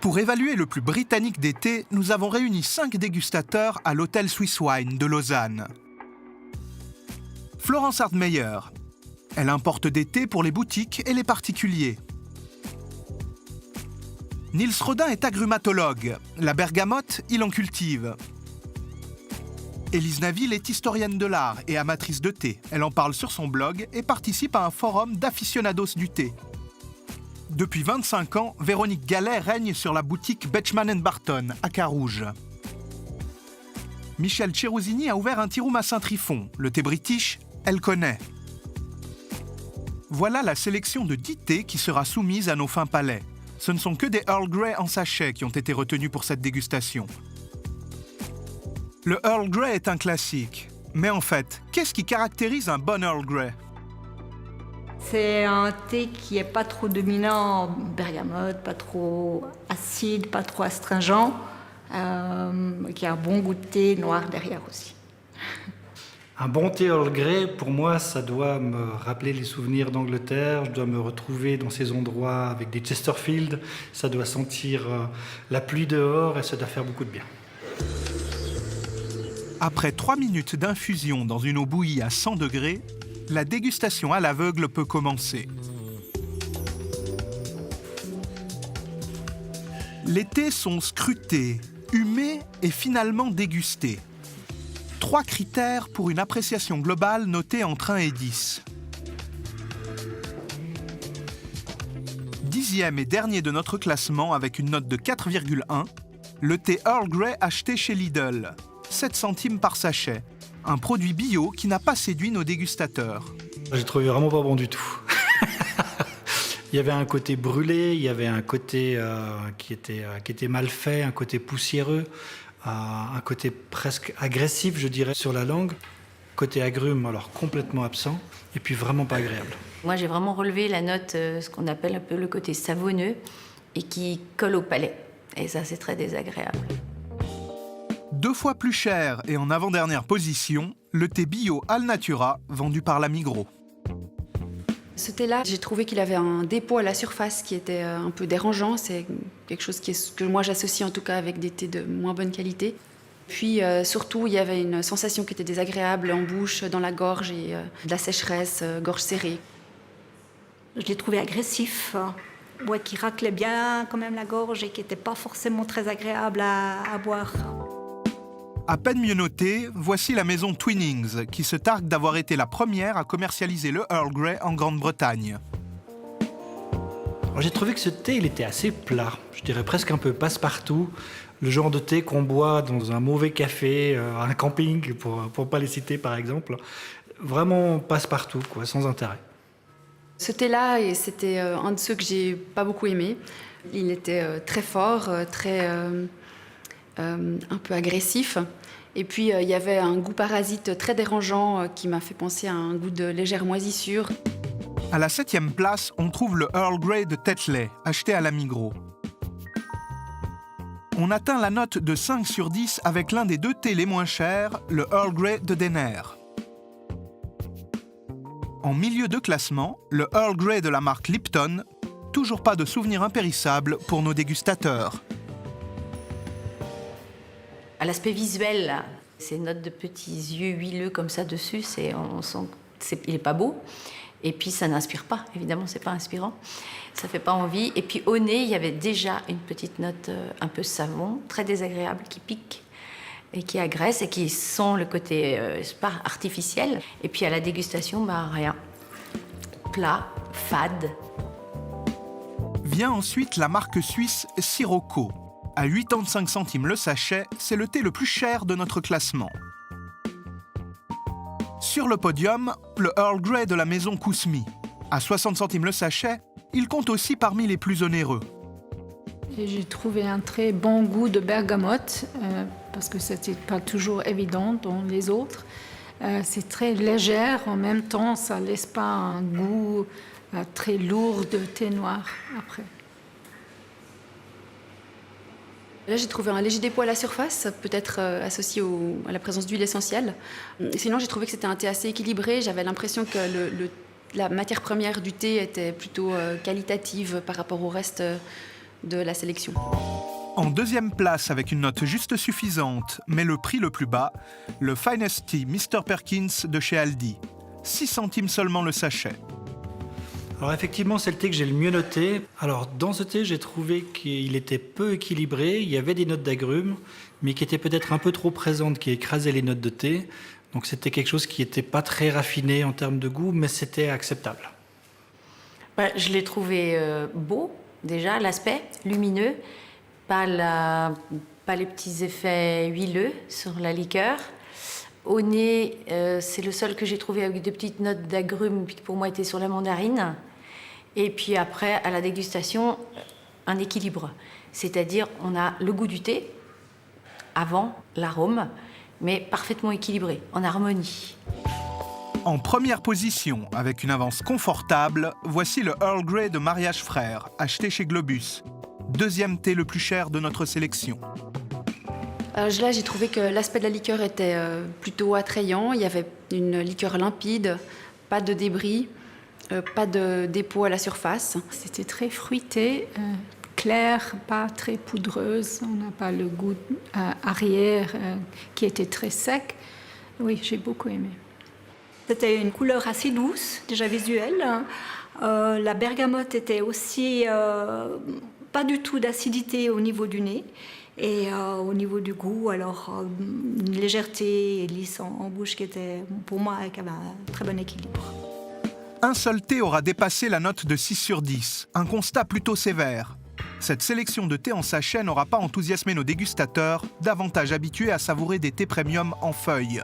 Pour évaluer le plus britannique des thés, nous avons réuni 5 dégustateurs à l'hôtel Swiss Wine de Lausanne. Florence Hardmeyer. Elle importe des thés pour les boutiques et les particuliers. Niels Rodin est agrumatologue. La bergamote, il en cultive. Élise Naville est historienne de l'art et amatrice de thé. Elle en parle sur son blog et participe à un forum d'aficionados du thé. Depuis 25 ans, Véronique Gallet règne sur la boutique Betchman & Barton, à Carouge. Michel Cherusini a ouvert un tea room à Saint-Trifon. Le thé british, elle connaît. Voilà la sélection de 10 thés qui sera soumise à nos fins palais. Ce ne sont que des Earl Grey en sachet qui ont été retenus pour cette dégustation. Le Earl Grey est un classique. Mais en fait, qu'est-ce qui caractérise un bon Earl Grey ? C'est un thé qui n'est pas trop dominant, bergamote, pas trop acide, pas trop astringent, qui a un bon goût de thé noir derrière aussi. Un bon thé Earl Grey, pour moi, ça doit me rappeler les souvenirs d'Angleterre. Je dois me retrouver dans ces endroits avec des Chesterfield. Ça doit sentir la pluie dehors et ça doit faire beaucoup de bien. Après 3 minutes d'infusion dans une eau bouillie à 100 degrés, la dégustation à l'aveugle peut commencer. Les thés sont scrutés, humés et finalement dégustés. 3 critères pour une appréciation globale notée entre 1 et 10. 10e et dernier de notre classement avec une note de 4,1, le thé Earl Grey acheté chez Lidl, 7 centimes par sachet, un produit bio qui n'a pas séduit nos dégustateurs. J'ai trouvé vraiment pas bon du tout. Il y avait un côté brûlé, il y avait un côté qui était mal fait, un côté poussiéreux, un côté presque agressif, je dirais, sur la langue. Côté agrumes, alors complètement absent, et puis vraiment pas agréable. Moi, j'ai vraiment relevé la note, ce qu'on appelle un peu le côté savonneux, et qui colle au palais. Et ça, c'est très désagréable. 2 fois plus cher et en avant-dernière position, le thé bio Alnatura, vendu par la Migros. Ce thé-là, j'ai trouvé qu'il avait un dépôt à la surface qui était un peu dérangeant. C'est quelque chose que moi j'associe en tout cas avec des thés de moins bonne qualité. Puis surtout, il y avait une sensation qui était désagréable en bouche, dans la gorge et de la sécheresse, gorge serrée. Je l'ai trouvé agressif, qui raclait bien quand même la gorge et qui n'était pas forcément très agréable à boire. À peine mieux noté, voici la maison Twinings, qui se targue d'avoir été la première à commercialiser le Earl Grey en Grande-Bretagne. Alors, j'ai trouvé que ce thé, il était assez plat, je dirais presque un peu passe-partout. Le genre de thé qu'on boit dans un mauvais café, à un camping, pour pas les citer par exemple. Vraiment passe-partout, quoi, sans intérêt. Ce thé-là, c'était un de ceux que j'ai pas beaucoup aimé. Il était très fort, très un peu agressif. Et puis, il y avait un goût parasite très dérangeant qui m'a fait penser à un goût de légère moisissure. À la 7e place, on trouve le Earl Grey de Tetley, acheté à la Migros. On atteint la note de 5 sur 10 avec l'un des 2 thés les moins chers, le Earl Grey de Denner. En milieu de classement, le Earl Grey de la marque Lipton, toujours pas de souvenir impérissable pour nos dégustateurs. À l'aspect visuel, là, ces notes de petits yeux huileux comme ça dessus, on sent qu'il n'est pas beau. Et puis ça n'inspire pas, évidemment, c'est pas inspirant. Ça fait pas envie. Et puis au nez, il y avait déjà une petite note un peu savon, très désagréable, qui pique et qui agresse et qui sent le côté pas artificiel. Et puis à la dégustation, rien. Plat, fade. Vient ensuite la marque suisse Sirocco. À 85 centimes le sachet, c'est le thé le plus cher de notre classement. Sur le podium, le Earl Grey de la maison Kousmi. À 60 centimes le sachet, il compte aussi parmi les plus onéreux. J'ai trouvé un très bon goût de bergamote, parce que ce n'était pas toujours évident dans les autres. C'est très légère, en même temps, ça ne laisse pas un goût très lourd de thé noir après. Là, j'ai trouvé un léger dépôt à la surface, peut-être associé à la présence d'huile essentielle. Sinon, j'ai trouvé que c'était un thé assez équilibré. J'avais l'impression que la matière première du thé était plutôt qualitative par rapport au reste de la sélection. En deuxième place avec une note juste suffisante, mais le prix le plus bas, le Finest Tea Mr. Perkins de chez Aldi. 6 centimes seulement le sachet. Alors effectivement, c'est le thé que j'ai le mieux noté. Alors dans ce thé, j'ai trouvé qu'il était peu équilibré, il y avait des notes d'agrumes, mais qui étaient peut-être un peu trop présentes, qui écrasaient les notes de thé. Donc c'était quelque chose qui n'était pas très raffiné en termes de goût, mais c'était acceptable. Je l'ai trouvé beau, déjà, l'aspect lumineux, pas les petits effets huileux sur la liqueur. Au nez, c'est le seul que j'ai trouvé avec des petites notes d'agrumes qui pour moi étaient sur la mandarine. Et puis après, à la dégustation, un équilibre. C'est-à-dire, on a le goût du thé, avant l'arôme, mais parfaitement équilibré, en harmonie. En première position, avec une avance confortable, voici le Earl Grey de Mariage Frères, acheté chez Globus. Deuxième thé le plus cher de notre sélection. Là, j'ai trouvé que l'aspect de la liqueur était plutôt attrayant. Il y avait une liqueur limpide, pas de débris, pas de dépôt à la surface. C'était très fruité, clair, pas très poudreuse. On n'a pas le goût arrière qui était très sec. Oui, j'ai beaucoup aimé. C'était une couleur assez douce, déjà visuelle. La bergamote était aussi pas du tout d'acidité au niveau du nez. Et au niveau du goût, alors une légèreté et lisse en bouche qui était, pour moi, avec un très bon équilibre. Un seul thé aura dépassé la note de 6 sur 10, un constat plutôt sévère. Cette sélection de thé en sachet n'aura pas enthousiasmé nos dégustateurs, davantage habitués à savourer des thés premium en feuilles.